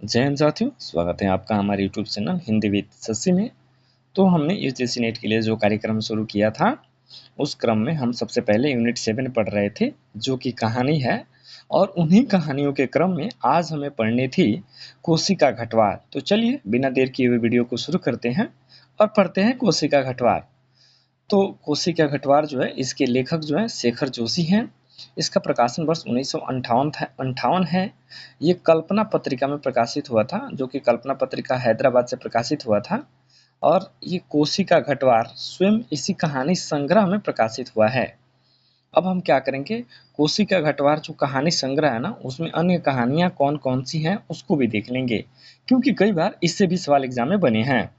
जय हिंद साथियों, स्वागत है आपका हमारे YouTube channel Hindi with Shashi में। तो हमने यूजीसी नेट के लिए जो कार्यक्रम शुरू किया था, उस क्रम में हम सबसे पहले यूनिट 7 पढ़ रहे थे, जो कि कहानी है। और उन्हीं कहानियों के क्रम में आज हमें पढ़नी थी कोशिका घटवार। तो चलिए बिना देर किए हुए वीडियो को शुरू करते हैं और पढ़ते हैं कोशिका घटवार। तो कोशिका घटवार जो है, इसके लेखक जो है शेखर जोशी हैं। इसका प्रकाशन वर्ष 1958 है। ये कल्पना पत्रिका में प्रकाशित हुआ था, जो कि कल्पना पत्रिका हैदराबाद से प्रकाशित हुआ था। और ये कोशिका घटवार स्वयं इसी कहानी संग्रह में प्रकाशित हुआ है। अब हम क्या करेंगे, कोशिका घटवार जो कहानी संग्रह है ना, उसमें अन्य कहानियां कौन कौन सी हैं उसको भी देख लेंगे, क्योंकि कई बार इससे भी सवाल एग्जाम में बने हैं।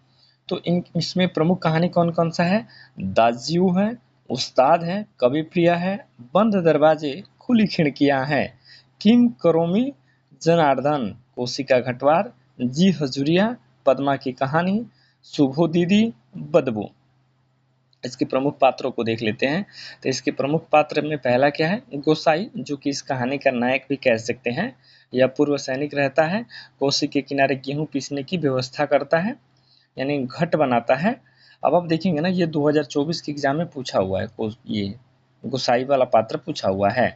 तो इसमें प्रमुख कहानी कौन कौन सा है? दाजियो है, उस्ताद है, कवि प्रिया है, बंद दरवाजे खुली खिड़कियां है, किम करोमी, जनार्दन, कोशिका घटवार, जी हजूरिया, पद्मा की कहानी, शुभो दीदी, बदबू। इसके प्रमुख पात्रों को देख लेते हैं। तो इसके प्रमुख पात्र में पहला क्या है? गोसाई, जो कि इस कहानी का नायक भी कह सकते हैं। यह पूर्व सैनिक रहता है, कोसी के किनारे गेहूं पीसने की व्यवस्था करता है, यानी घट बनाता है। अब आप देखेंगे ना, ये 2024 के एग्जाम में पूछा हुआ है, ये गोसाई वाला पात्र पूछा हुआ है।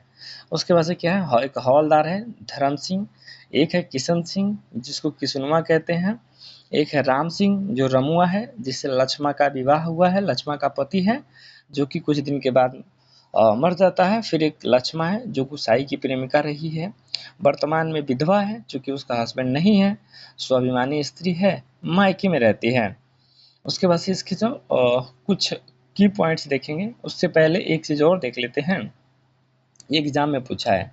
उसके बाद से क्या है? एक हवलदार है धर्म सिंह, एक है किशन सिंह जिसको किसनुआ कहते हैं, एक है राम सिंह जो रमुआ है, जिससे लक्ष्मा का विवाह हुआ है, लक्ष्मा का पति है, जो कि कुछ दिन के बाद मर जाता है। फिर एक लक्ष्मा है जो गोसाई की प्रेमिका रही है, वर्तमान में विधवा है, चूंकि उसका हस्बैंड नहीं है, स्वाभिमानी स्त्री है, मायके में रहती है। उसके बाद से इसके जो कुछ की पॉइंट्स देखेंगे, उससे पहले एक चीज़ और देख लेते हैं। ये एग्ज़ाम में पूछा है,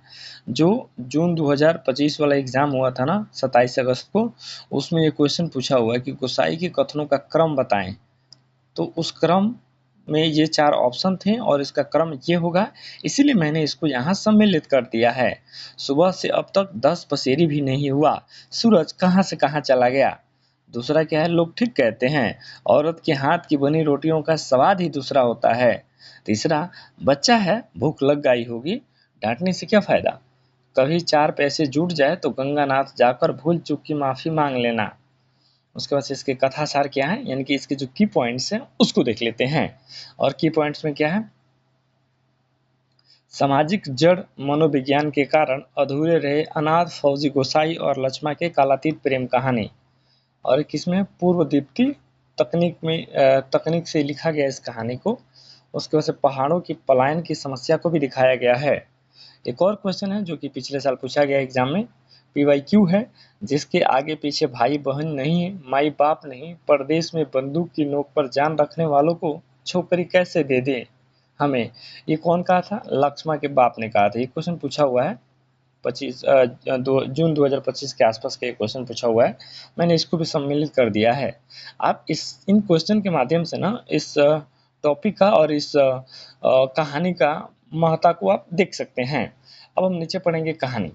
जो जून 2025 वाला एग्ज़ाम हुआ था ना 27 अगस्त को, उसमें ये क्वेश्चन पूछा हुआ है कि गोसाई के कथनों का क्रम बताएं। तो उस क्रम में ये 4 ऑप्शन थे और इसका क्रम ये होगा, इसीलिए मैंने इसको यहाँ सम्मिलित कर दिया है। सुबह से अब तक 10 पसेरी भी नहीं हुआ, सूरज कहाँ से कहाँ चला गया। दूसरा क्या है? लोग ठीक कहते हैं, औरत के हाथ की बनी रोटियों का स्वाद ही दूसरा होता है। तीसरा, बच्चा है, भूख लग गई होगी, डांटने से क्या फायदा। कभी 4 पैसे जुट जाए तो गंगानाथ जाकर भूल चूक की माफ़ी मांग लेना। उसके बाद से इसके कथासार क्या है, यानी कि इसके जो की पॉइंट्स हैं उसको देख लेते हैं। और की पॉइंट्स में क्या है? सामाजिक जड़ मनोविज्ञान के कारण अधूरे रहे अनाथ फौजी गोसाई और लक्ष्मा के कालातीत प्रेम कहानी। और किसमें? पूर्व दीप्ति तकनीक से लिखा गया इस कहानी को। उसके बाद से पहाड़ों की पलायन की समस्या को भी दिखाया गया है। एक और क्वेश्चन है जो कि पिछले साल पूछा गया एग्जाम में, PYQ है, जिसके आगे पीछे भाई बहन नहीं है, माई बाप नहीं, परदेश में बंदूक की नोक पर जान रखने वालों को छोकरी कैसे दे दे हमें। ये कौन कहा था? लक्ष्मा के बाप ने कहा था। ये क्वेश्चन पूछा हुआ है जून 2025 के आसपास का क्वेश्चन पूछा हुआ है। मैंने इसको भी सम्मिलित कर दिया है। आप इन क्वेश्चन के माध्यम से ना इस टॉपिक का और इस कहानी का महत्व को आप देख सकते हैं। अब हम नीचे पढ़ेंगे कहानी।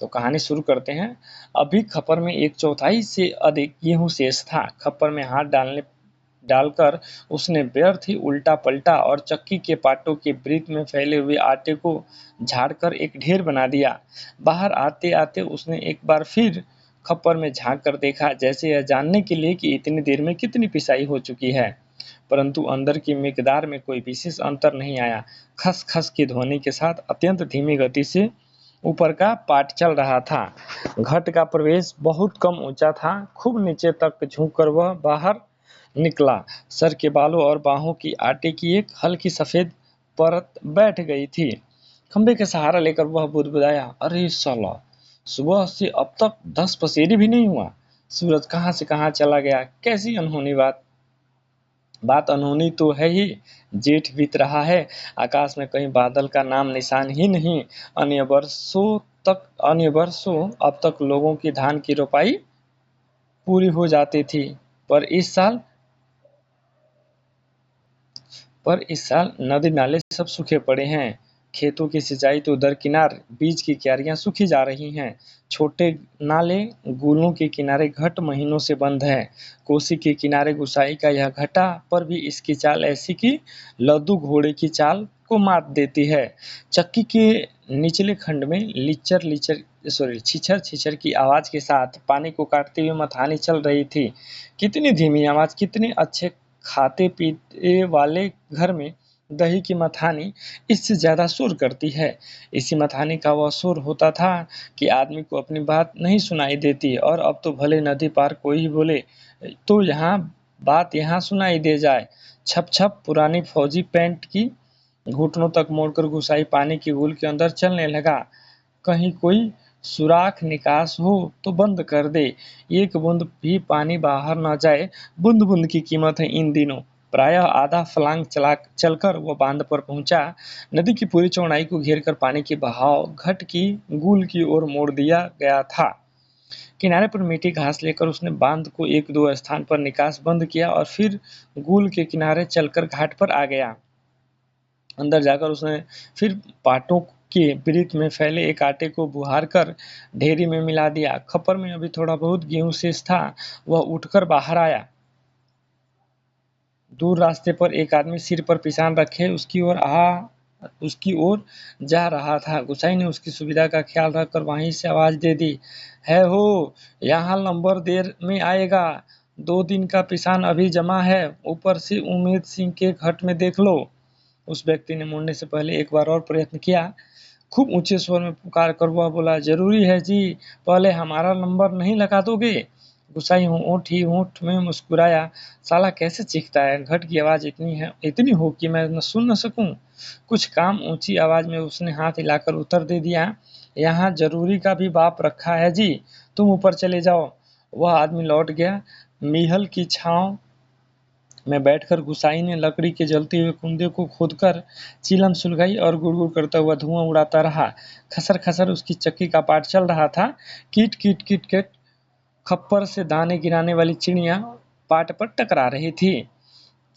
तो कहानी शुरू करते हैं। अभी खप्पर में 1/4 से अधिक गेहूं शेष था। खप्पर में हाथ डालकर उसने व्यर्थ ही उल्टा पलटा और चक्की के पाटों के वृत्त में फैले हुए आटे को झाड़कर एक ढेर बना दिया। बाहर आते आते उसने एक बार फिर खप्पर में झांक कर देखा, जैसे यह जानने के लिए कि इतनी देर में कितनी पिसाई हो चुकी है, परंतु अंदर की मिकदार में कोई विशेष अंतर नहीं आया। खस खस की ध्वनि के साथ अत्यंत धीमी गति से ऊपर का पाट चल रहा था। घट का प्रवेश बहुत कम ऊंचा था। खूब नीचे तक झुककर वह बाहर निकला। सर के बालों और बाहों की आटे की एक हल्की सफेद परत बैठ गई थी। खंबे का सहारा लेकर वह बुदबुदाया, अरे साला, सुबह से अब तक 10 पसेरी भी नहीं हुआ, सूरज कहाँ से कहाँ चला गया। कैसी अनहोनी बात अनहोनी तो है ही। जेठ बीत रहा है, आकाश में कहीं बादल का नाम निशान ही नहीं। अन्य वर्षों अब तक लोगों की धान की रोपाई पूरी हो जाती थी, पर इस साल नदी नाले सब सूखे पड़े हैं। खेतों की सिंचाई तो दरकिनार, बीज की क्यारियां सूखी जा रही हैं। छोटे नाले गुलों के किनारे घट महीनों से बंद है। कोसी के किनारे गुसाई का यह घटा पर भी इसकी चाल ऐसी कि लद्दू घोड़े की चाल को मात देती है। चक्की के निचले खंड में लिचर लिचर सॉरी छिछर छिछर की आवाज के साथ पानी को काटते हुए मथानी चल रही थी। कितनी धीमी आवाज, कितने अच्छे खाते पीते वाले घर में दही की मथानी इससे ज्यादा शोर करती है। इसी मथानी का वह शोर होता था कि आदमी को अपनी बात नहीं सुनाई देती, और अब तो भले नदी पार कोई ही बोले तो यहाँ बात यहाँ सुनाई दे जाए। छप छप पुरानी फौजी पैंट की घुटनों तक मोड़कर गुसाई पानी की बूंद के अंदर चलने लगा। कहीं कोई सुराख निकास हो तो बंद कर दे, एक बूंद भी पानी बाहर न जाए। बूंद बूंद की कीमत है इन दिनों। प्रायः आधा फलांग चलकर वह बांध पर पहुंचा। नदी की पूरी चौड़ाई को घेरकर पानी के बहाव घट की गुल की ओर मोड़ दिया गया था। किनारे पर मीठी घास लेकर उसने बांध को एक दो स्थान पर निकास बंद किया और फिर गुल के किनारे चलकर घाट पर आ गया। अंदर जाकर उसने फिर पाटों के वृत्त में फैले एक आटे को बुहार कर ढेरी में मिला दिया। खप्पर में अभी थोड़ा बहुत गेहूं शेष था। वह उठकर बाहर आया। दूर रास्ते पर एक आदमी सिर पर पिसान रखे उसकी ओर जा रहा था। गुसाई ने उसकी सुविधा का ख्याल रखकर वहीं से आवाज दे दी, है हो, यहाँ लंबर देर में आएगा। 2 दिन का पिसान अभी जमा है, ऊपर से उमेद सिंह के घट में देख लो। उस व्यक्ति ने मुड़ने से पहले एक बार और प्रयत्न किया। खूब ऊंचे स्वर में पुकार कर वह बोला, जरूरी है जी, पहले हमारा नंबर नहीं लगा दोगे? गुस्साई होंठ ही होंठ में मुस्कुराया, साला कैसे चीखता है, घट की आवाज इतनी हो कि मैं न सुन न सकूं। कुछ काम ऊंची आवाज में उसने हाथ हिलाकर उत्तर दे दिया, यहाँ जरूरी का भी बाप रखा है जी, तुम ऊपर चले जाओ। वह आदमी लौट गया। मीहल की छांव में बैठकर गुसाई ने लकड़ी के जलते हुए कुंदे को खोदकर चिलम सुलगाई और गुड़गुड़ करता हुआ धुआं उड़ाता रहा। खसर खसर उसकी चक्की का पाट चल रहा था। कीट कीट कीट कीट खप्पर से दाने गिराने वाली चिड़िया पाट पर टकरा रही थी।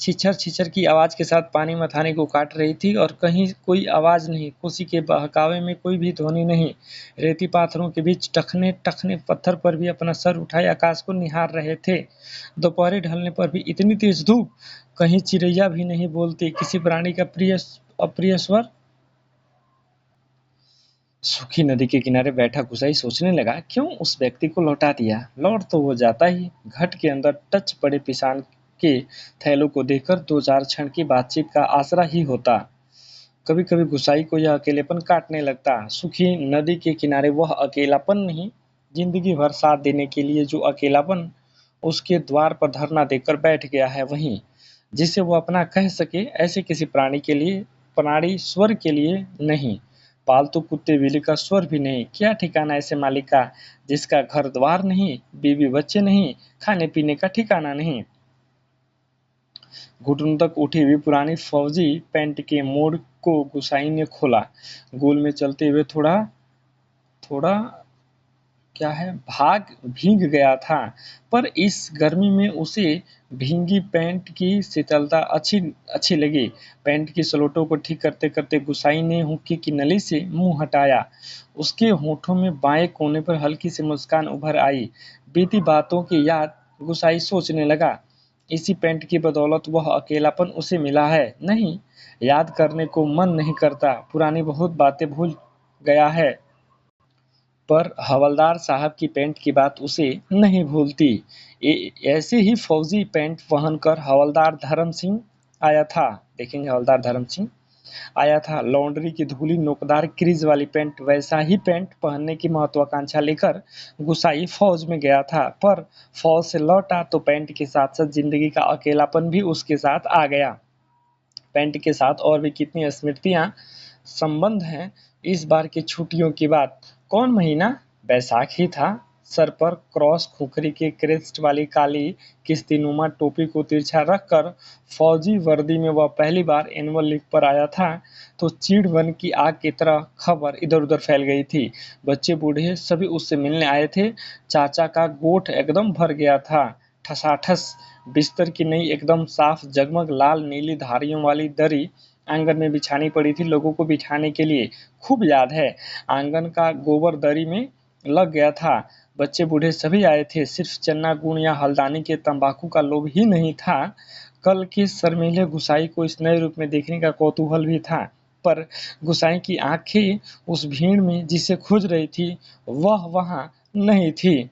छिछर छिछर की आवाज के साथ पानी मथाने को काट रही थी, और कहीं कोई आवाज नहीं, कोसी के बहकावे में कोई भी ध्वनि नहीं। रेती पाथरों के बीच टखने टखने पत्थर पर भी अपना सर उठाए आकाश को निहार रहे थे। दोपहर ढलने पर भी इतनी तेज धूप, कहीं चिड़ैया भी नहीं बोलती, किसी प्राणी का अप्रिय स्वर। सूखी नदी के किनारे बैठा गुसाई सोचने लगा, क्यों उस व्यक्ति को लौटा दिया? लौट तो वो जाता ही। घट के अंदर टच पड़े पिसान के थैलों को देखकर 2-4 क्षण की बातचीत का आसरा ही होता। कभी कभी गुसाई को यह अकेलेपन काटने लगता। सूखी नदी के किनारे वह अकेलापन नहीं, जिंदगी भर साथ देने के लिए जो अकेलापन उसके द्वार पर धरना देकर बैठ गया है, वही जिसे वो अपना कह सके, ऐसे किसी प्राणी स्वर के लिए नहीं। पालतू कुत्ते बिल्ली का स्वर भी नहीं। क्या ठिकाना ऐसे मालिक का जिसका घर द्वार नहीं, बीवी बच्चे नहीं, खाने पीने का ठिकाना नहीं। घुटनों तक उठी हुई पुरानी फौजी पैंट के मोड़ को गुसाई ने खोला। गोल में चलते हुए थोड़ा थोड़ा क्या है भाग भीग गया था, पर इस गर्मी में उसे भींगी पैंट की शीतलता अच्छी अच्छी लगी। पैंट की सलोटों को ठीक करते करते गुसाई ने हुक्के की नली से मुंह हटाया। उसके होठों में बाएं कोने पर हल्की सी मुस्कान उभर आई। बीती बातों की याद गुसाई सोचने लगा। इसी पैंट की बदौलत वह अकेलापन उसे मिला है। नहीं, याद करने को मन नहीं करता, पुरानी बहुत बातें भूल गया है, पर हवलदार साहब की पैंट की बात उसे नहीं भूलती। ऐसे ही फौजी पैंट पहनकर हवलदार धर्म सिंह आया था। देखेंगे हवलदार धर्म सिंह आया था। लॉन्ड्री की धूली नोकदार क्रीज वाली पैंट, वैसा ही पैंट पहनने की महत्वाकांक्षा लेकर गुसाई फौज में गया था, पर फौज से लौटा तो पैंट के साथ साथ जिंदगी का अकेलापन भी उसके साथ आ गया। पैंट के साथ और भी कितनी स्मृतियां संबंध हैं। इस बार की छुट्टियों की बात, कौन महीना? बैसाखी था। सर पर क्रॉस खुखरी के क्रेस्ट वाली काली किस्तीनुमा टोपी को तिरछा रखकर फौजी वर्दी में वह पहली बार एनुअल लीव पर आया था, तो चीड़ वन की आग की तरह खबर इधर उधर फैल गई थी। बच्चे बूढ़े सभी उससे मिलने आए थे। चाचा का गोठ एकदम भर गया था। ठसाठस बिस्तर की नई एकदम साफ जगमग लाल नीली धारियों वाली दरी आंगन में बिछानी पड़ी थी लोगों को बिठाने के लिए। खूब याद है, आंगन का गोबर दरी में लग गया था। बच्चे बूढ़े सभी आए थे। सिर्फ चन्ना गुण या हल्दानी के तंबाकू का लोभ ही नहीं था, कल के शर्मीले गुसाई को इस नए रूप में देखने का कौतूहल भी था। पर गुसाई की आंखें उस भीड़ में जिसे खोज रही थी वह वहां नहीं थी।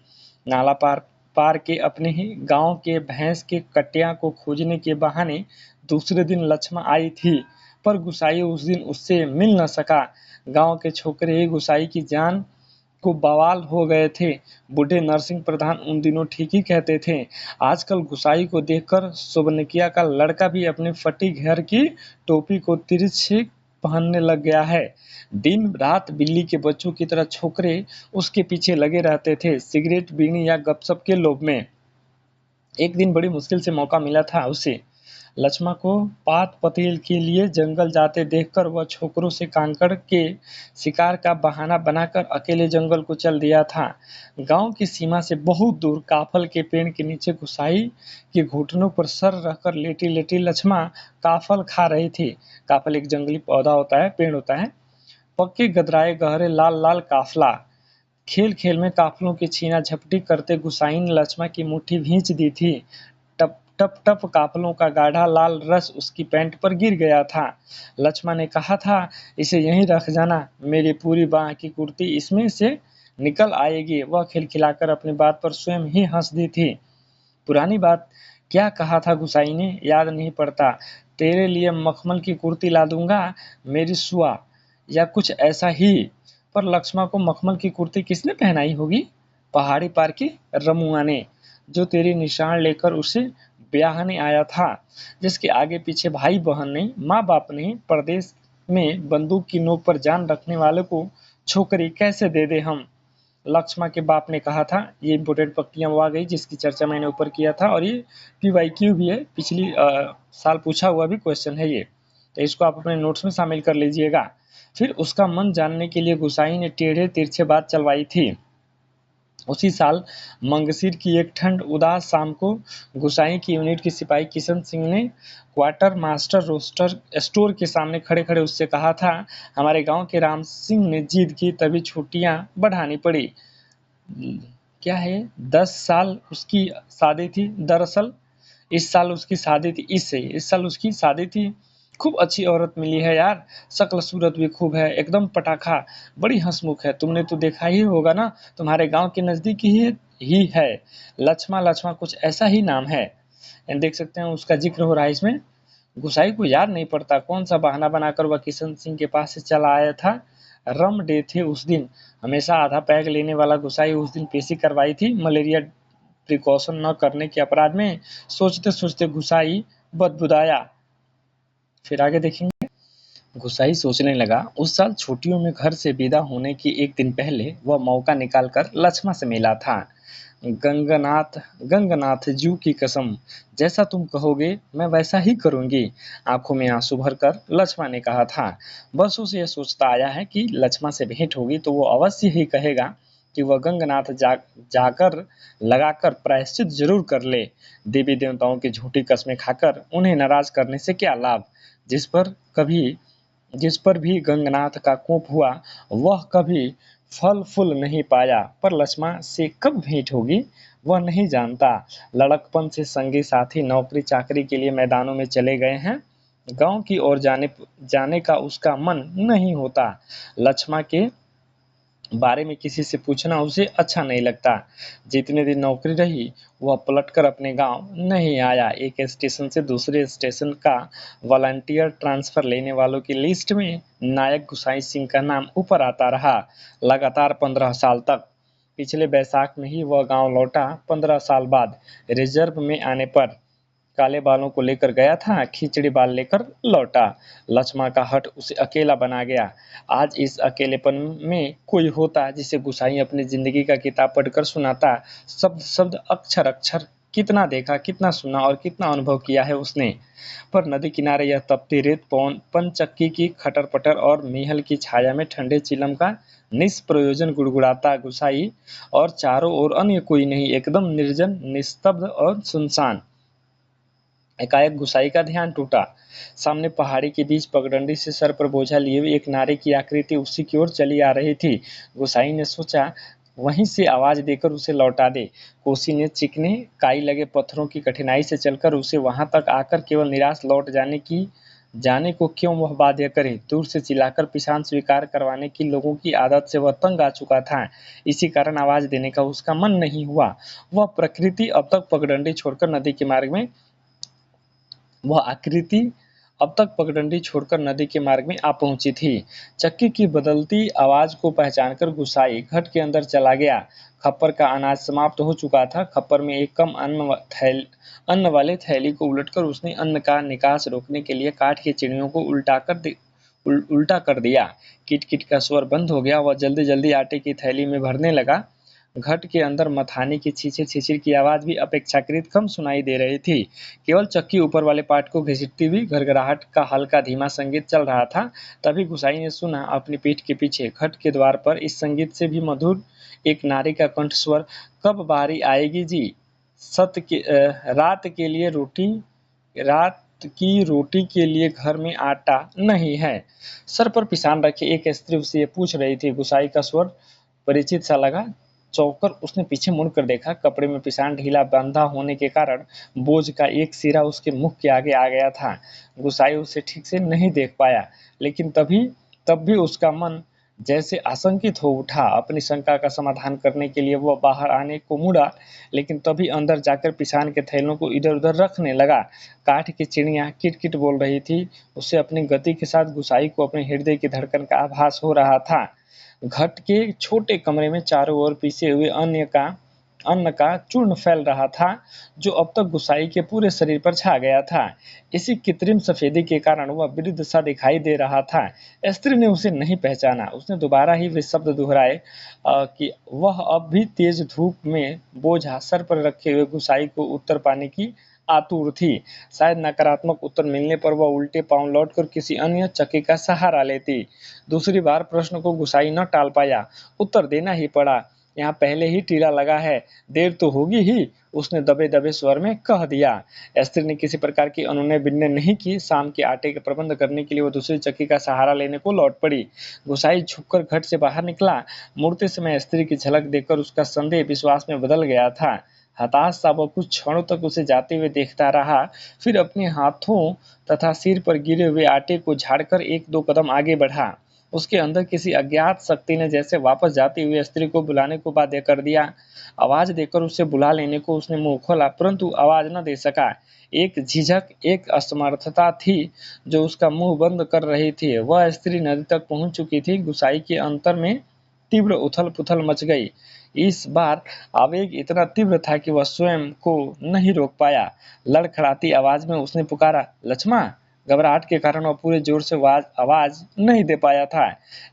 नाला पार पार के अपने ही गांव के भैंस के कटिया को खोजने के बहाने दूसरे दिन लक्ष्मा आई थी, पर गुसाई उस दिन उससे मिल न सका। गांव के छोकरे ही गुसाई की जान को बवाल हो गए थे। बूढ़े नरसिंह प्रधान उन दिनों ठीक ही कहते थे। आजकल गुसाई को देखकर सुबनकिया का लड़का भी अपने फटी घर की टोपी को तिरछी पहनने लग गया है। दिन रात बिल्ली के बच्चों की तरह छोकरे उसके पीछे लगे रहते थे, सिगरेट, बीड़ी या गपशप के लोभ में। एक दिन बड़ी मुश्किल से मौका मिला था उसे। लक्ष्मा को पात पतेल के लिए जंगल जाते देखकर वह छोकरों से कांकड़ के शिकार का बहाना बनाकर अकेले जंगल को चल दिया था। गांव की सीमा से बहुत दूर काफल के पेड़ के नीचे गुसाई के घुटनों पर सर रखकर लेटी लेटी लक्ष्मा काफल खा रही थी। काफल एक जंगली पौधा होता है, पेड़ होता है। पक्के गदराए गहरे लाल लाल काफला। खेल खेल में काफलों की छीना झपटी करते गुसाई ने लक्ष्मा की मुट्ठी भींच दी थी। टप टप टप काफलों का गाढ़ा लाल रस उसकी पैंट पर गिर गया था। लक्ष्मा ने कहा था, इसे यहीं रख जाना, मेरी पूरी बाह की कुर्ती इसमें से निकल आएगी। वह खिलखिलाकर अपनी बात पर स्वयं ही हंस दी थी। पुरानी बात क्या कहा था गुसाई ने, याद नहीं पड़ता। तेरे लिए मखमल की कुर्ती ला दूंगा मेरी सुआ, या कुछ ऐसा ही। पर लक्ष्मा को मखमल की कुर्ती किसने पहनाई होगी? पहाड़ी पार की रमुआ ने, जो तेरी निशान लेकर उसे ब्याहने आया था, जिसके आगे पीछे भाई बहन नहीं, माँ बाप नहीं, परदेश में बंदूक की नोक पर जान रखने वाले को छोकरी कैसे दे दे हम। लक्ष्मा के बाप ने कहा था। ये इंपोर्टेंट पंक्तियां वो आ गई जिसकी चर्चा मैंने ऊपर किया था, और ये PYQ भी है, पिछली साल पूछा हुआ भी क्वेश्चन है ये, तो इसको आप अपने नोट्स में शामिल कर लीजिएगा। फिर उसका मन जानने के लिए गुसाई ने टेढ़े तिरछे बात चलवाई थी। उसी साल मंगसीर की एक ठंड उदास शाम को गुसाई की यूनिट के सिपाही किशन सिंह ने क्वार्टर मास्टर रोस्टर स्टोर के सामने खड़े खड़े उससे कहा था, हमारे गांव के राम सिंह ने जिद की तभी छुट्टियां बढ़ानी पड़ी। क्या है, 10 साल उसकी शादी थी। दरअसल इस साल उसकी शादी थी, इस साल उसकी शादी थी। खूब अच्छी औरत मिली है यार, शक्ल सूरत भी खूब है, एकदम पटाखा, बड़ी हंसमुख है। तुमने तो देखा ही होगा ना, तुम्हारे गांव के नजदीक ही है। लक्ष्मा लक्ष्मा कुछ ऐसा ही नाम है। देख सकते हैं उसका जिक्र हो रहा है इसमें। गुसाई को याद नहीं पड़ता कौन सा बहाना बनाकर वह किशन सिंह के पास से चला आया था। रम डे थे उस दिन। हमेशा आधा पैग लेने वाला गुसाई उस दिन पेशी करवाई थी मलेरिया प्रिकॉशन न करने के अपराध में। सोचते सोचते गुसाई बदबुदाया। फिर आगे देखेंगे। गुसाई सोचने लगा, उस साल छुट्टियों में घर से विदा होने की एक दिन पहले वह मौका निकालकर लक्ष्मा से मिला था। गंगनाथ गंगनाथ जू की कसम, जैसा तुम कहोगे मैं वैसा ही करूंगी, आंखों में आंसू भरकर लक्ष्मा ने कहा था। बस उसे यह सोचता आया है कि लक्ष्मा से भेंट होगी तो वो अवश्य ही कहेगा कि वह गंगनाथ जाकर लगाकर प्रायश्चित जरूर कर ले। देवी देवताओं की झूठी कस्में खाकर उन्हें नाराज करने से क्या लाभ। जिस पर कभी जिस पर भी गंगनाथ का कोप हुआ वह कभी फल फूल नहीं पाया। पर लक्ष्मा से कब भेंट होगी वह नहीं जानता। लड़कपन से संगी साथी नौकरी चाकरी के लिए मैदानों में चले गए हैं। गांव की ओर जाने का उसका मन नहीं होता। लक्ष्मा के बारे में किसी से पूछना उसे अच्छा नहीं लगता। जितने दिन नौकरी रही वह पलटकर अपने गांव नहीं आया। एक स्टेशन से दूसरे स्टेशन का वॉलंटियर ट्रांसफर लेने वालों की लिस्ट में नायक गुसाई सिंह का नाम ऊपर आता रहा, लगातार 15 साल तक। पिछले बैसाख में ही वह गांव लौटा। 15 साल बाद रिजर्व में आने पर काले बालों को लेकर गया था, खिचड़ी बाल लेकर लौटा। लक्ष्मा का हट उसे अकेला बना गया। आज इस अकेलेपन में कोई होता जिसे गुसाई अपनी जिंदगी का किताब पढ़कर सुनाता। शब्द शब्द अक्षर अक्षर कितना देखा, कितना सुना और कितना अनुभव किया है उसने। पर नदी किनारे यह तपती रेत, पनचक्की की खटर पटर और मेहल की छाया में ठंडे चिलम का निष्प्रयोजन गुड़गुड़ाता गुसाई, और चारों ओर अन्य कोई नहीं, एकदम निर्जन, निस्तब्ध और सुनसान। एकाएक गुसाई का ध्यान टूटा। सामने पहाड़ी के बीच पगडंडी से सर पर बोझा लिए हुए एक नारे की आकृति उसी की ओर चली आ रही थी। गुसाई ने सोचा वहीं से आवाज देकर उसे लौटा दे। कोसी ने चिकने काई लगे पत्थरों की कठिनाई से चलकर उसे वहां तक आकर केवल निराश लौट जाने की जाने को क्यों वह बाध्य करे। दूर से चिल्लाकर पिसान स्वीकार करवाने की लोगों की आदत से वह तंग आ चुका था। इसी कारण आवाज देने का उसका मन नहीं हुआ। वह प्रकृति अब तक पगडंडी छोड़कर नदी के मार्ग में वह आकृति अब तक पगडंडी छोड़कर नदी के मार्ग में आ पहुंची थी। चक्की की बदलती आवाज को पहचानकर गुसाई घट के अंदर चला गया। खप्पर का अनाज समाप्त हो चुका था। खप्पर में एक कम अन्न वाले थैली को उलटकर उसने अन्न का निकास रोकने के लिए काठ की चिड़ियों को उल्टा कर दिया। किट किट का स्वर बंद हो गया। वह जल्दी जल्दी आटे की थैली में भरने लगा। घट के अंदर मथाने की छीछे छिछिर की आवाज भी अपेक्षाकृत कम सुनाई दे रही थी। केवल चक्की ऊपर वाले पाट को घसीटती हुई घरघराहट का हल्का धीमा संगीत चल रहा था। तभी गुसाई ने सुना अपनी पीठ के पीछे घट के द्वार पर इस संगीत से भी मधुर एक नारी का कंठ स्वर, कब बारी आएगी जी, रात की रोटी के लिए घर में आटा नहीं है। सर पर पिसान रखे एक स्त्री उससे ये पूछ रही थी। गुसाई का स्वर परिचित सा लगा। चौंककर उसने पीछे मुड़कर देखा। कपड़े में पिसान ढीला बंधा होने के कारण बोझ का एक सिरा उसके मुख के आगे आ गया था। गुसाई उसे ठीक से नहीं देख पाया, लेकिन तब भी उसका मन जैसे आशंकित हो उठा। अपनी शंका का समाधान करने के लिए वह बाहर आने को मुड़ा, लेकिन तभी अंदर जाकर पिसान के थैलों को इधर उधर रखने लगा। काठ की चिड़िया किट किट बोल रही थी। उसे अपनी गति के साथ गुसाई को अपने हृदय की धड़कन का आभास हो रहा था। घट के छोटे कमरे में चारों ओर पीसे हुए अन्न का चूर्ण फैल रहा था, जो अब तक गुसाई के पूरे शरीर पर छा गया था। इसी कृत्रिम सफेदी के कारण वह वृद्ध सा दिखाई दे रहा था। स्त्री ने उसे नहीं पहचाना। उसने दोबारा ही वे शब्द दोहराए कि वह अब भी तेज धूप में बोझा सर पर रखे हुए गुसाई को उत्तर पाने की आतुर थी। शायद नकारात्मक उत्तर मिलने पर वह उल्टे पांव लौटकर किसी अन्य चक्की का सहारा लेती। दूसरी बार प्रश्न को गुसाई न टाल पाया, उत्तर देना ही पड़ा। यहाँ पहले ही टीला लगा है, देर तो होगी ही, उसने दबे दबे स्वर में कह दिया। स्त्री ने किसी प्रकार की अनुनय विनय नहीं की। शाम के आटे के प्रबंध करने के लिए वो दूसरी चक्की का सहारा लेने को लौट पड़ी। गुसाई झुककर घट से बाहर निकला। मुड़ते समय स्त्री की झलक देखकर उसका संदेह विश्वास में बदल गया था। हताश सा वह कुछ क्षणों तक उसे जाते हुए देखता रहा, फिर अपने हाथों तथा सिर पर गिरे हुए आटे को झाड़कर एक दो कदम आगे बढ़ा। उसके अंदर किसी अज्ञात शक्ति ने जैसे वापस जाती हुई स्त्री को बुलाने को बाध्य कर दिया। आवाज देकर उसे बुला लेने को उसने मुंह खोला, परंतु आवाज न दे सका। एक झिझक, एक असमर्थता थी जो उसका मुंह बंद कर रही थी। वह स्त्री नदी तक पहुंच चुकी थी। गुसाई के अंतर में तीव्र उथल पुथल मच गई। इस बार आवेग इतना तीव्र था कि वह स्वयं को नहीं रोक पाया। लड़खड़ाती आवाज में उसने पुकारा, लक्ष्मा। घबराहट के कारण वह पूरे जोर से आवाज नहीं दे पाया था।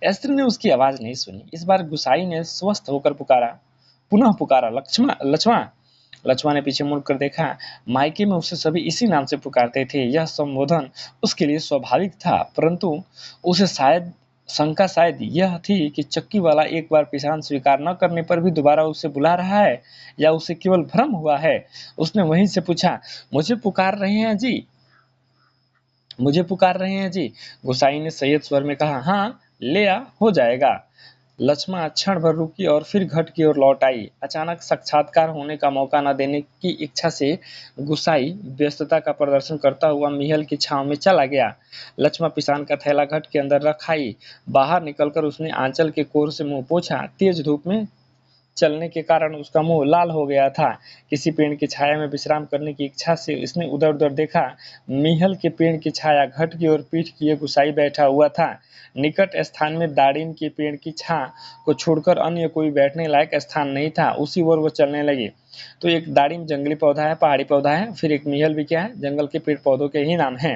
स्त्री ने उसकी आवाज नहीं सुनी। इस बार गुसाई ने स्वस्थ होकर पुनः पुकारा, लक्ष्मा लक्ष्मा। लक्ष्मा ने पीछे मुड़कर देखा। मायके में उसे सभी इसी नाम से पुकारते थे। यह संबोधन उसके लिए स्वाभाविक था, परंतु उसे शंका शायद यह थी कि चक्की वाला एक बार पिसान स्वीकार न करने पर भी दोबारा उसे बुला रहा है, या उसे केवल भ्रम हुआ है। उसने वहीं से पूछा, मुझे पुकार रहे हैं जी? मुझे पुकार रहे हैं जी? गुसाई ने संयत स्वर में कहा, हाँ, ले आ, हो जाएगा। लक्ष्मा क्षण भर रुकी और फिर घट की ओर लौट आई। अचानक साक्षात्कार होने का मौका न देने की इच्छा से गुसाई व्यस्तता का प्रदर्शन करता हुआ मिहल की छांव में चला गया। लक्ष्मा पिसान का थैला घट के अंदर रख आई। बाहर निकलकर उसने आंचल के कोर से मुंह पोंछा। तेज धूप में चलने के कारण उसका मुंह लाल हो गया था। किसी पेड़ की छाया में विश्राम करने की इच्छा से इसने उधर उधर देखा। मीहल के पेड़ की छाया घट की ओर पीठ किए गुसाई बैठा हुआ था। निकट स्थान में दाड़िम के पेड़ की छां को छोड़कर अन्य कोई बैठने लायक स्थान नहीं था। उसी ओर वो चलने लगे। तो एक दाड़िम जंगली पौधा है, पहाड़ी पौधा है, फिर एक मीहल भी क्या है, जंगल के पेड़ पौधों के ही नाम है।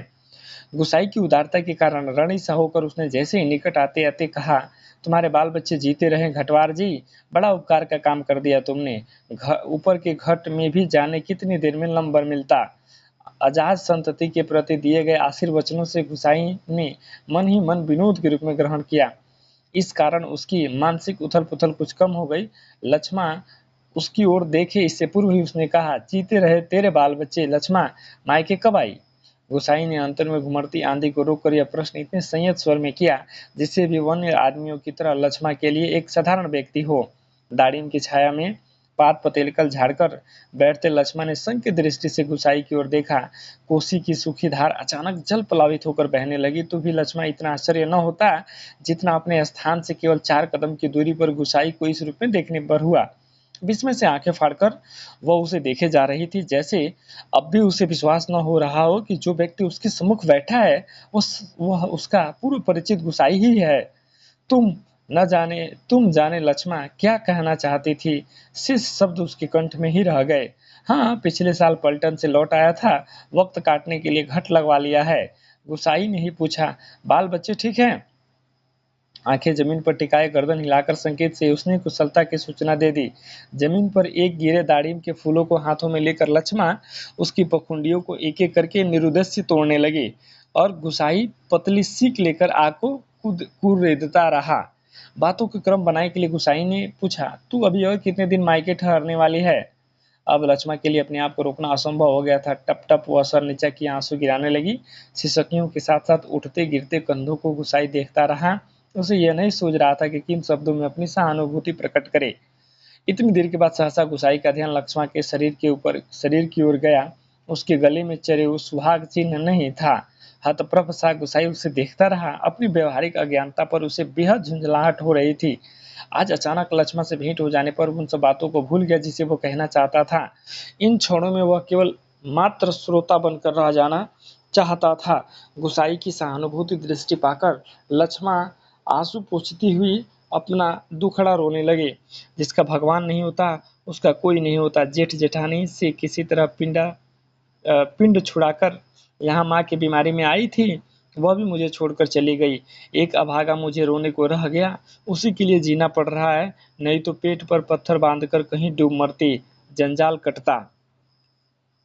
गुसाई की उदारता के कारण रणी सा होकर उसने जैसे ही निकट आते आते कहा, तुम्हारे बाल बच्चे जीते रहे घटवार जी, बड़ा उपकार का काम कर दिया तुमने। ऊपर के घट में भी जाने कितनी देर में लंबर मिलता। अजाज संतति के प्रति दिए गए आशीर्वचनों से गुसाई ने मन ही मन विनोद के रूप में ग्रहण किया। इस कारण उसकी मानसिक उथल पुथल कुछ कम हो गई। लक्ष्मा उसकी ओर देखे इससे पूर्व ही उसने कहा, जीते रहे तेरे बाल बच्चे। लक्ष्मा मायके कब आई? गुसाई ने अंतर में घुमड़ती आंधी को रोककर यह प्रश्न इतने संयत स्वर में किया जिससे भी वन्य आदमियों की तरह लक्ष्मा के लिए एक साधारण व्यक्ति हो। दाड़िम की छाया में पात पतेलकल झाड़कर बैठते लक्ष्मण ने संक दृष्टि से गुसाई की ओर देखा। कोसी की सूखी धार अचानक जल प्लावित होकर बहने लगी तो भी लक्ष्मण इतना आश्चर्य न होता जितना अपने स्थान से केवल 4 कदम की दूरी पर गुसाई को इस रूप में देखने पर हुआ। विस्मय से आंखें फाड़कर वह उसे देखे जा रही थी, जैसे अब भी उसे विश्वास न हो रहा हो कि जो व्यक्ति उसके सम्मुख बैठा है वह उसका पूर्व परिचित गुसाई ही है। तुम तुम जाने लक्ष्मण क्या कहना चाहती थी? शेष शब्द उसके कंठ में ही रह गए। हाँ, पिछले साल पलटन से लौट आया था, वक्त काटने के लिए घट लगवा लिया है। गुसाई ने ही पूछा। बाल बच्चे ठीक हैं? आंखें जमीन पर टिकाए गर्दन हिलाकर संकेत से उसने कुशलता की सूचना दे दी। जमीन पर एक गिरे दाड़िम के फूलों को हाथों में लेकर लक्ष्मण उसकी पखुंडियों को एक एक करके निरुद्देश्य तोड़ने लगे और गुसाई पतली सीख लेकर आग को कुरेदता रहा। बातों के क्रम बनाने के लिए गुसाई ने पूछा, तू अभी और कितने दिन मायके ठहरने वाली है? अब लक्ष्मण के लिए अपने आप को रोकना असंभव हो गया था। टप टप वह सर नीचा की आंसू गिराने लगी। सिसकियों के साथ साथ उठते गिरते कंधों को गुसाई देखता रहा। उसे यह नहीं सूझ रहा था कि किन शब्दों में अपनी सहानुभूति प्रकट करे। इतनी देर के बाद सहसा गुसाई का ध्यान लक्ष्मण के शरीर की ओर गया। उसके गले में चढ़े उस सुहाग चिन्ह नहीं था। हतप्रभ सा गुसाई उसे देखता रहा। अपनी व्यवहारिक अज्ञानता पर उसे बेहद झुंझलाहट हो रही थी। आज अचानक लक्ष्मण से भेंट हो जाने पर उन सब बातों को भूल गया जिसे वो कहना चाहता था। इन क्षणों में वह केवल मात्र श्रोता बनकर रह जाना चाहता था। गुसाई की सहानुभूति दृष्टि पाकर लक्ष्मण आंसू पोंछती हुई अपना दुखड़ा रोने लगे। जिसका भगवान नहीं होता उसका कोई नहीं होता। जेठ जेठानी से किसी तरह पिंड छुड़ाकर यहाँ माँ की बीमारी में आई थी, वह भी मुझे छोड़कर चली गई। एक अभागा मुझे रोने को रह गया, उसी के लिए जीना पड़ रहा है, नहीं तो पेट पर पत्थर बांधकर कहीं डूब मरती, जंजाल कटता।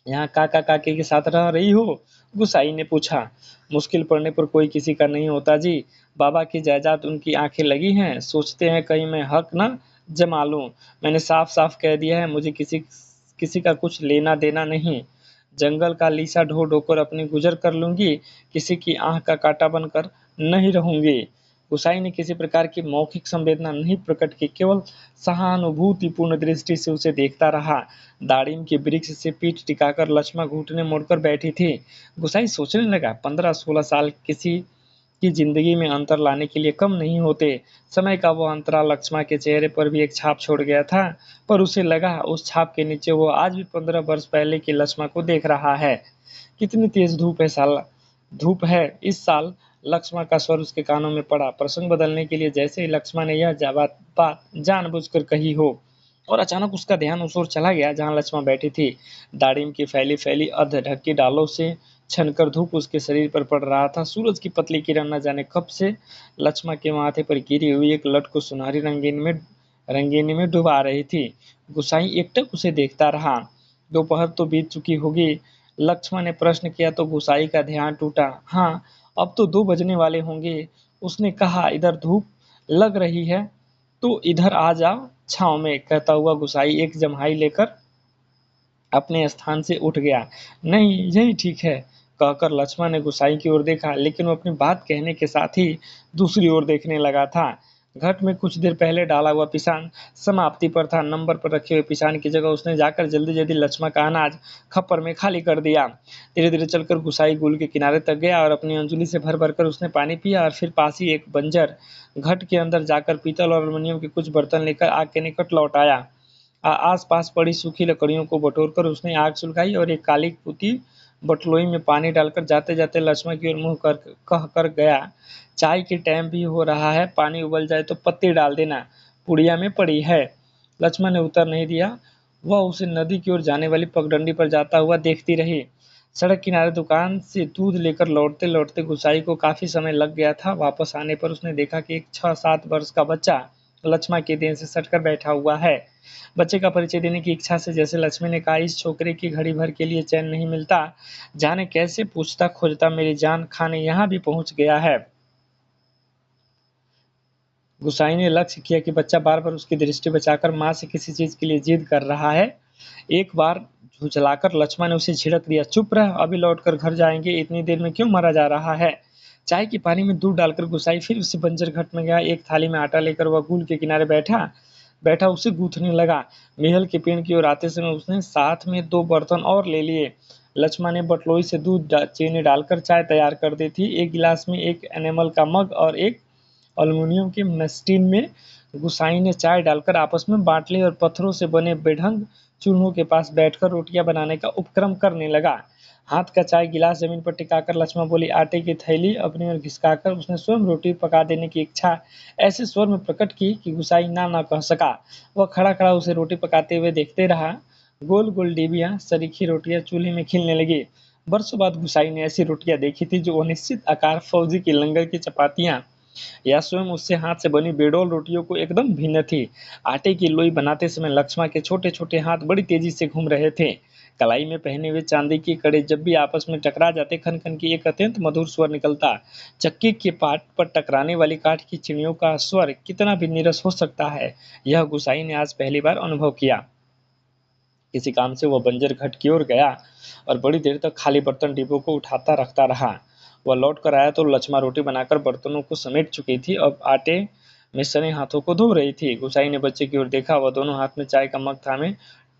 यहाँ काका काकी के साथ रह रही हो? गुसाई ने पूछा। मुश्किल पड़ने पर कोई किसी का नहीं होता जी। बाबा की जायदाद उनकी आंखें लगी हैं, सोचते हैं कहीं मैं हक न जमा लूं। मैंने साफ साफ कह दिया है, मुझे किसी का कुछ लेना देना नहीं। जंगल का लीसा ढो ढोकर अपनी गुजर कर लूंगी, किसी की आंख का कांटा बनकर नहीं रहूंगी। गुसाई ने किसी प्रकार की मौखिक संवेदना नहीं प्रकट की, केवल सहानुभूतिपूर्ण दृष्टि से उसे देखता रहा। दाड़िम के वृक्ष से पीठ टिकाकर लक्ष्मण घुटने मोड़कर बैठी थी। गुसाई सोचने लगा, 15-16 साल किसी की जिंदगी में अंतर लाने के लिए कम नहीं होते। समय का वो अंतराल लक्ष्मण के चेहरे पर भी एक छाप छोड़ गया था, पर उसे लगा उस छाप के नीचे वो आज भी 15 वर्ष पहले के लक्ष्मण को देख रहा है। कितनी तेज धूप है इस साल। लक्ष्मण का स्वर उसके कानों में पड़ा, प्रसंग बदलने के लिए, जैसे ही लक्ष्मण ने यह बात जानबूझकर कही हो। और अचानक उसका ध्यान उस ओर चला गया जहां लक्ष्मण बैठी थी। दाड़िम की फैली फैली अर्ध ढकी डालों से छनकर धूप उसके शरीर पर पड़ रहा था। सूरज की पतली किरण न जाने कब से लक्ष्मण के माथे पर गिरी हुई एक लट को सुनहरी रंगीनी में डुबा रही थी। गुसाई एकटक उसे देखता रहा। दोपहर तो बीत चुकी होगी। लक्ष्मण ने प्रश्न किया तो गुसाई का ध्यान टूटा। हाँ, अब तो 2 बजने वाले होंगे। उसने कहा, इधर धूप लग रही है तो इधर आ जाओ छांव में। कहता हुआ गुसाई एक जम्हाई लेकर अपने स्थान से उठ गया। नहीं, यही ठीक है, कहकर लक्ष्मण ने गुसाई की ओर देखा, लेकिन वो अपनी बात कहने के साथ ही दूसरी ओर देखने लगा था। घट में कुछ देर पहले डाला हुआ पिसान समाप्ति पर था। नंबर पर रखे हुए पिसान की जगह उसने जाकर जल्दी जल्दी लक्ष्मण का अनाज खप्पर में खाली कर दिया। धीरे धीरे चलकर गुसाई गुल के किनारे तक गया और अपनी अंजुली से भर भर कर उसने पानी पिया और फिर पास ही एक बंजर घट के अंदर जाकर पीतल और एल्युमिनियम के कुछ बर्तन लेकर आग के निकट लौट आया। आस-पास पड़ी सूखी लकड़ियों को बटोरकर उसने आग सुलगाई और एक काली पुती बटलोई में पानी डालकर जाते-जाते लक्ष्मण की ओर मुंह कह कर गया, चाय के टाइम भी हो रहा है, पानी उबल जाए तो पत्ती डाल देना, पुड़िया में पड़ी है। लक्ष्मण ने उत्तर नहीं दिया। वह उसे नदी की ओर जाने वाली पगडंडी पर जाता हुआ देखती रही। सड़क किनारे दुकान से दूध लेकर लौटते लौटते गुसाई को काफी समय लग गया था। वापस आने पर उसने देखा कि एक 6-7 वर्ष का बच्चा लक्ष्मण के देह से सटकर बैठा हुआ है। बच्चे का परिचय देने की इच्छा से जैसे लक्ष्मी ने कहा, इस छोकरे की घड़ी भर के लिए चैन नहीं मिलता, जाने कैसे पूछता खोजता मेरी जान खाने यहाँ भी पहुंच गया है। गुसाई ने लक्ष्य किया कि बच्चा बार बार उसकी दृष्टि बचाकर माँ से किसी चीज के लिए जिद कर रहा है। एक बार झुझलाकर लक्ष्मण ने उसे झिड़क दिया, चुप रह, अभी लौटकर घर जाएंगे, इतनी देर में क्यों मरा जा रहा है। चाय के पानी में दूध डालकर गुसाई फिर उसी बंजर घट में गया। एक थाली में आटा लेकर वह गुल के किनारे बैठा। बैठा उसे गूंथने लगा। महल के पेड़ की ओर आते समय उसने साथ में 2 बर्तन और ले लिए। लक्ष्मण ने बटलोई से दूध चीनी डालकर चाय तैयार कर दी थी। एक गिलास में एक एनेमल का मग और एक अल्युमिनियम के मस्टिन में गुसाई ने चाय डालकर आपस में बांट ली और पत्थरों से बने बेढंग चूल्हों के पास बैठकर रोटियां बनाने का उपक्रम करने लगा। हाथ का चाय गिलास जमीन पर टिकाकर लक्ष्मण बोली, आटे की थैली अपनी ओर घिसकाकर उसने स्वयं रोटी पका देने की इच्छा ऐसे स्वर में प्रकट की कि गुसाई ना कह सका। वह खड़ा खड़ा उसे रोटी पकाते हुए देखते रहा। गोल गोल डिबियां सरीखी रोटियां चूल्हे में खिलने लगी। बरसों बाद गुसाई ने ऐसी रोटियां देखी थी जो अनिश्चित आकार फौजी की लंगर की चपातियां या स्वयं उससे हाथ से बनी बेडौल रोटियों को एकदम भिन्न थी। आटे की लोई बनाते समय लक्ष्मण के छोटे छोटे हाथ बड़ी तेजी से घूम रहे थे। कलाई में पहने हुए चांदी के कड़े जब भी आपस में टकरा जाते खन खन की एक अत्यंत मधुर स्वर निकलता। चक्की के पाट पर टकराने वाली काठ की चिड़ियों का स्वर कितना भी नीरस हो सकता है, यह गुसाई ने आज पहली बार अनुभव किया। किसी काम से वह बंजर घाट की ओर गया और बड़ी देर तक खाली बर्तन डिब्बों को उठाता रखता रहा। वह लौट कर आया तो लक्ष्मण रोटी बनाकर बर्तनों को समेट चुकी थी और आटे में सने हाथों को धो रही थी। गुसाई ने बच्चे की ओर देखा। वह दोनों हाथ में चाय का मग थामे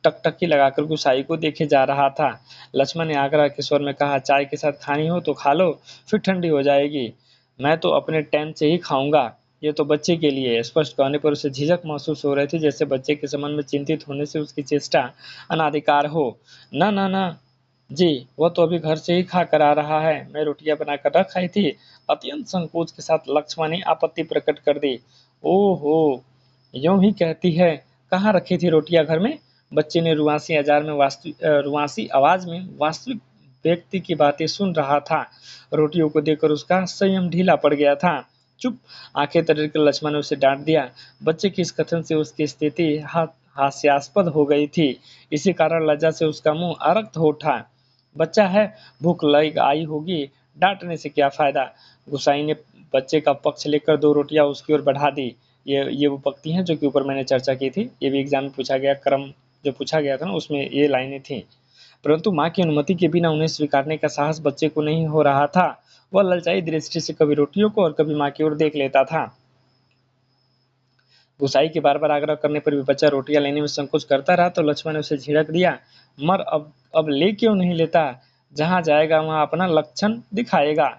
टकटकी लगाकर गुसाई को देखे जा रहा था। लक्ष्मण ने आग्रह के स्वर में कहा, चाय के साथ खानी हो तो खा लो, फिर ठंडी हो जाएगी। मैं तो अपने टाइम से ही खाऊंगा। ये तो बच्चे के लिए। स्पष्ट कहने पर उसे झिझक महसूस हो रही थी, जैसे बच्चे के संबंध में चिंतित होने से उसकी चेष्टा अनाधिकार हो। ना ना ना जी, वह तो अभी घर से ही खा कर आ रहा है। मैं रोटियां बनाकर रख आई थी। अत्यंत संकोच के साथ लक्ष्मण ने आपत्ति प्रकट कर दी। ओहो, यूं ही कहती है। कहाँ रखी थी रोटियां, घर में? बच्चे ने रुआसी आवाज में वास्तविक व्यक्ति की बातें सुन रहा था। रोटियों को देखकर उसका संयम ढीला पड़ गया था। चुप! आंखें तरेर कर लक्ष्मण ने उसे डांट दिया। बच्चे के इस कथन से उसकी स्थिति हास्यास्पद हो गई थी। इसी कारण लज्जा से उसका मुंह आरक्त हो उठा। बच्चा है, भूख लग आई होगी, डांटने से क्या फायदा। गुसाई ने बच्चे का पक्ष लेकर 2 रोटियां उसकी ओर बढ़ा दी। ये वो पंक्ति हैं जो कि ऊपर मैंने चर्चा की थी। ये भी एग्जाम में पूछा गया, क्रम जो पूछा गया था ना उसमें ये लाइनें थी। परंतु माँ की अनुमति के बिना उन्हें स्वीकारने का साहस बच्चे को नहीं हो रहा था। वह ललचाई दृष्टि से कभी रोटियों को और कभी माँ की ओर देख लेता था। गुसाई के बार बार आग्रह करने पर भी बच्चा रोटियां लेने में संकोच करता रहा तो लक्ष्मण ने उसे झिड़क दिया। मर, अब ले क्यों नहीं लेता? जहां जाएगा वहां अपना लक्षण दिखाएगा।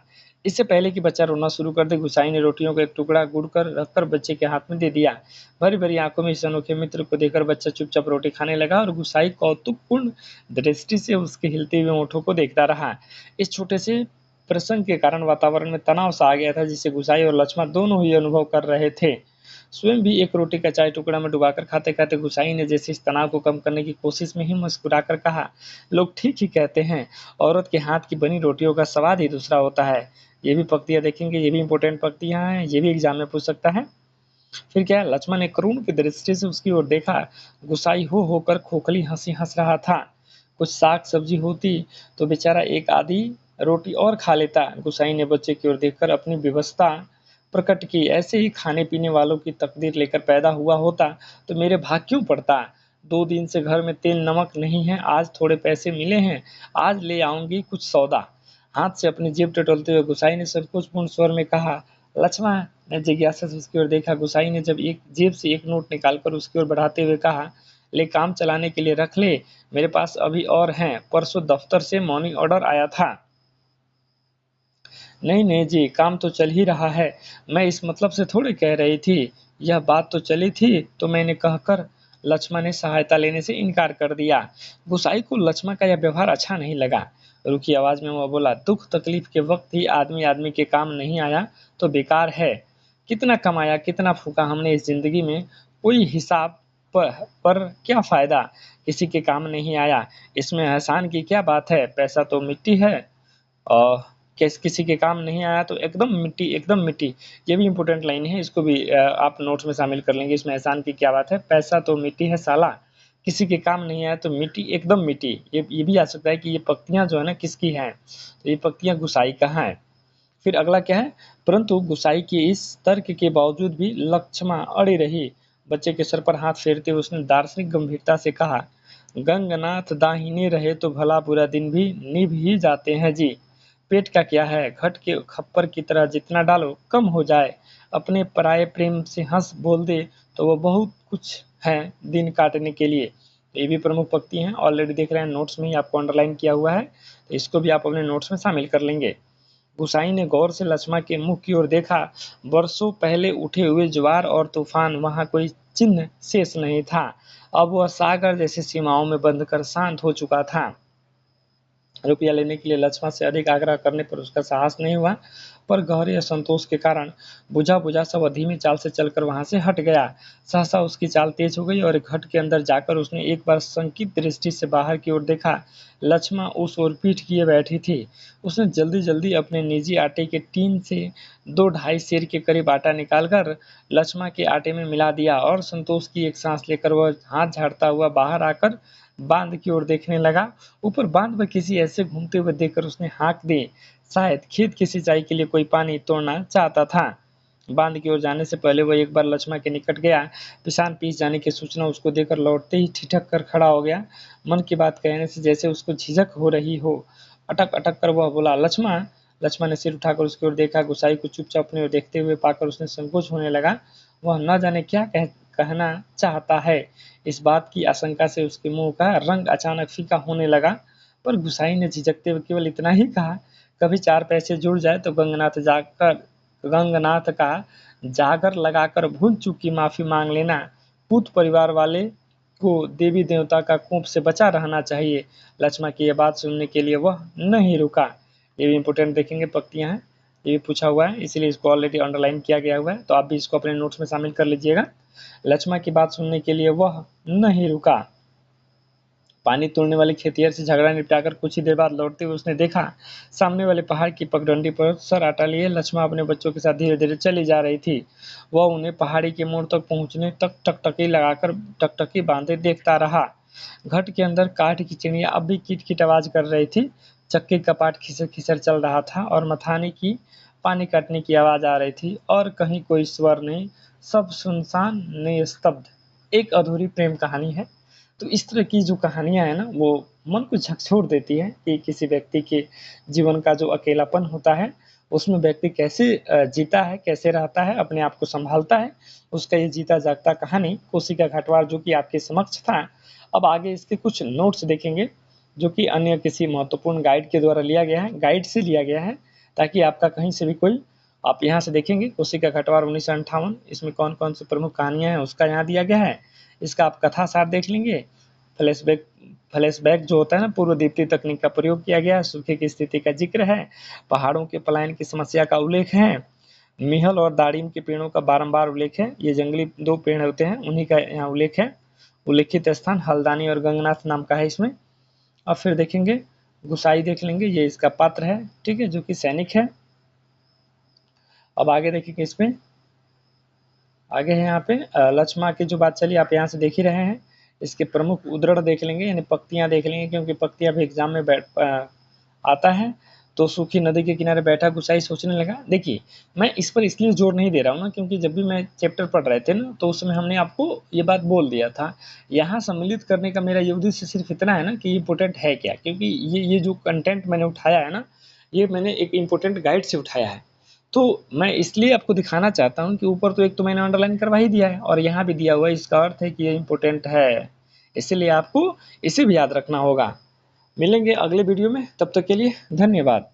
इससे पहले कि बच्चा रोना शुरू कर दे, गुसाई ने रोटियों का एक टुकड़ा गुड़ कर रखकर बच्चे के हाथ में दे दिया। भरी भरी आंखों में इस अनोखे मित्र को देखकर बच्चा चुपचाप रोटी खाने लगा और गुसाई कौतुकपूर्ण दृष्टि से उसके हिलते हुए ओठों को देखता रहा। इस छोटे से प्रसंग के कारण वातावरण में तनाव सा आ गया था, जिसे गुसाई और लक्ष्मण दोनों ही अनुभव कर रहे थे। स्वयं भी एक रोटी का चाय टुकड़ा में डुबाकर खाते खाते गुसाई ने जैसे इस तनाव को कम करने की कोशिश में ही मुस्कुराकर कहा, लोग ठीक ही कहते हैं, औरत के हाथ की बनी रोटियों का स्वाद ही दूसरा होता है। ये भी पंक्तियां देखेंगे, ये भी इंपॉर्टेंट पंक्तियां हैं, ये भी एग्जाम में पूछ सकता है। फिर क्या, लक्ष्मण ने करुण की दृष्टि से उसकी ओर देखा। गुसाई हो होकर खोखली हंसी हंस रहा था। कुछ साग सब्जी होती तो बेचारा एक आधी रोटी और खा लेता। गुसाई ने बच्चे की ओर देखकर अपनी विवशता प्रकट की। ऐसे ही खाने पीने वालों की तकदीर लेकर पैदा हुआ होता तो मेरे भाग क्यों पड़ता? 2 दिन से घर में तेल नमक नहीं है, आज थोड़े पैसे मिले हैं, आज ले आऊंगी कुछ सौदा। हाथ से अपनी जेब टटोलते हुए गुसाई ने संकोचपूर्ण स्वर में कहा। लक्ष्मण ने जिज्ञासा से उसकी ओर देखा। गुसाई ने जब एक जेब से एक नोट निकालकर उसकी ओर बढ़ाते हुए कहा, ले, काम चलाने के लिए रख ले, मेरे पास अभी और हैं, परसों दफ्तर से मॉर्निंग ऑर्डर आया था। नहीं नहीं जी, काम तो चल ही रहा है, मैं इस मतलब से थोड़े कह रही थी। यह बात तो चली थी तो मैंने कहकर लक्ष्मण ने सहायता लेने से इनकार कर दिया। गुसाई को लक्ष्मण का यह व्यवहार अच्छा नहीं लगा। रुकी आवाज में वह बोला, दुख तकलीफ के वक्त ही आदमी आदमी के काम नहीं आया तो बेकार है। कितना कमाया, कितना फूका हमने इस जिंदगी में, कोई हिसाब पर क्या फायदा, किसी के काम नहीं आया। इसमें एहसान की क्या बात है, पैसा तो मिट्टी है। और किसी के काम नहीं आया तो एकदम मिट्टी, एकदम मिट्टी। ये भी इंपॉर्टेंट लाइन है, इसको भी आप नोट्स में शामिल कर लेंगे। इसमें एहसान की क्या बात है, पैसा तो मिट्टी है साला, किसी के काम नहीं आया तो मिट्टी, एकदम मिट्टी। ये भी आ सकता है कि ये पंक्तियां जो है ना किसकी हैं, तो ये पंक्तियां गुसाई का है। फिर अगला क्या है, परंतु गुसाई के इस तर्क के बावजूद भी लक्ष्मण अड़ी रही। बच्चे के सर पर हाथ फेरते हुए उसने दार्शनिक गंभीरता से कहा, गंगनाथ दाहिने रहे तो भला बुरा दिन भी निभ ही जाते हैं जी। पेट का क्या है, घट के खप्पर की तरह जितना डालो कम हो जाए। अपने पराये प्रेम से हंस बोल दे तो वह बहुत कुछ हैं दिन काटने के लिए। ये भी प्रमुख पंक्ति हैं, ऑलरेडी देख रहे हैं नोट्स में ही आपको अंडरलाइन किया हुआ है, तो इसको भी आप अपने नोट्स में शामिल कर लेंगे। गुसाई ने गौर से लक्ष्मा के मुख की ओर देखा। वर्षों पहले उठे हुए ज्वार और तूफान वहां कोई चिन्ह शेष नहीं था। अब वह सागर जैसी सीमाओं में बंध कर शांत हो चुका था। रुपया लेने के लिए लक्ष्मा से अधिक आग्रह करने पर उसका साहस नहीं हुआ, पर गहरे असंतोष के कारण बुझा बुझा सब धीमी चाल से चलकर वहां से हट गया। सहसा उसकी चाल तेज हो गई और एक घट के अंदर जाकर उसने एक बार संकित दृष्टि से बाहर की ओर देखा। लक्ष्मा उस ओर पीठ किए बैठी थी। उसने जल्दी जल्दी अपने निजी आटे के टीन से 2-2.5 सेर के करीब आटा निकालकर लक्ष्मा के आटे में मिला दिया और संतोष की एक सांस लेकर वह हाथ झाड़ता हुआ बाहर आकर बांध की ओर देखने लगा। ऊपर बांध पर किसी ऐसे घूमते हुए देखकर उसने हाँक दी। शायद खेत की सिंचाई के लिए कोई पानी तोड़ना चाहता था। बांध की ओर जाने से पहले वह एक बार लक्ष्मा के निकट गया। पिसान पीस जाने की सूचना उसको देकर लौटते ही ठिठक कर खड़ा हो गया। मन की बात कहने से जैसे उसको झिझक हो रही हो। अटक अटक कर वह बोला, लक्ष्मा। लक्ष्मा ने सिर उठाकर उसकी ओर देखा। गुसाई को चुपचाप अपनी ओर देखते हुए पाकर उसने संकोच होने लगा। वह न जाने क्या कहना चाहता है। इस बात की आशंका से उसके मुंह का रंग अचानक फीका होने लगा, पर गुसाई ने झिझकते हुए केवल इतना ही कहा, कभी 4 पैसे जुड़ जाए तो गंगनाथ का जागर लगाकर भूल चूक की माफी मांग लेना। पूत परिवार वाले को देवी देवता का कोप से बचा रहना चाहिए। लक्ष्मा की यह बात सुनने के लिए वह नहीं रुका। ये भी इंपोर्टेंट देखेंगे पंक्तियां हैं, ये भी पूछा हुआ है, इसीलिए इसको ऑलरेडी अंडरलाइन किया गया हुआ है, तो आप भी इसको अपने नोट्स में शामिल कर लीजिएगा। लक्ष्मा की बात सुनने के लिए वह नहीं रुका। पानी तोड़ने वाले खेतिहर से झगड़ा निपटाकर कुछ ही देर बाद लौटते हुए उसने देखा, सामने वाले पहाड़ की पगडंडी पर सर आटा लिए लक्ष्मा अपने बच्चों के साथ धीरे धीरे चली जा रही थी। वह उन्हें पहाड़ी के मोड़ तक पहुंचने तक टकटकी लगाकर टकटकी बांधे देखता रहा। घट के अंदर काठ की चिड़िया अब भी किट किट आवाज कर रही थी। चक्की का पाट खिसर खिसर चल रहा था और मथाने की पानी काटने की आवाज आ रही थी, और कहीं कोई स्वर नहीं, सब सुनसान निस्तब्ध। एक अधूरी प्रेम कहानी है। तो इस तरह की जो कहानियां है ना, वो मन को झकझोर देती है कि किसी व्यक्ति के जीवन का जो अकेलापन होता है उसमें व्यक्ति कैसे जीता है, कैसे रहता है, अपने आप को संभालता है। उसका ये जीता जागता कहानी कोसी का घाटवार जो कि आपके समक्ष था। अब आगे इसके कुछ नोट्स देखेंगे जो कि अन्य किसी महत्वपूर्ण गाइड के द्वारा लिया गया है, गाइड से लिया गया है, ताकि आपका कहीं से भी कोई, आप यहाँ से देखेंगे कोसी का घाटवार 1958, इसमें कौन कौन सी प्रमुख कहानियां हैं उसका यहाँ दिया गया है। इसका आप कथा सार देख लेंगे। फ्लैशबैक जो होता है ना, पूर्व दीप्ति तकनीक का प्रयोग किया गया है। सूखे की स्थिति का जिक्र है। पहाड़ों के पलायन की समस्या का उल्लेख है। मिहल और दाड़िम के पेड़ों का बारंबार उल्लेख है। ये जंगली 2 पेड़ होते हैं, उन्हीं का यहाँ उल्लेख है। उल्लेखित स्थान हल्दानी और गंगनाथ नाम का है इसमें। अब फिर देखेंगे गुसाई देख लेंगे, ये इसका पात्र है, ठीक है, जो कि सैनिक है। अब आगे देखेंगे, इसमें आगे है यहाँ पे लक्ष्मा की जो बात चली आप यहाँ से देख ही रहे हैं। इसके प्रमुख उद्धरण देख लेंगे, यानी पंक्तियां देख लेंगे, क्योंकि पंक्तियां भी एग्जाम में आता है। तो सूखी नदी के किनारे बैठा गुसाई सोचने लगा। देखिए, मैं इस पर इसलिए जोर नहीं दे रहा हूँ ना, क्योंकि जब भी मैं चैप्टर पढ़ रहे थे ना, तो उसमें हमने आपको ये बात बोल दिया था। यहाँ सम्मिलित करने का मेरा ये उद्देश्य सिर्फ इतना है ना कि इम्पोर्टेंट है क्या, क्योंकि ये जो कंटेंट मैंने उठाया है ना, ये मैंने एक इम्पोर्टेंट गाइड से उठाया है। तो मैं इसलिए आपको दिखाना चाहता हूँ कि ऊपर तो एक तो मैंने अंडरलाइन करवा ही दिया है और यहाँ भी दिया हुआ है, इसका अर्थ है कि ये इम्पोर्टेंट है, इसलिए आपको इसे भी याद रखना होगा। मिलेंगे अगले वीडियो में, तब तक के लिए धन्यवाद।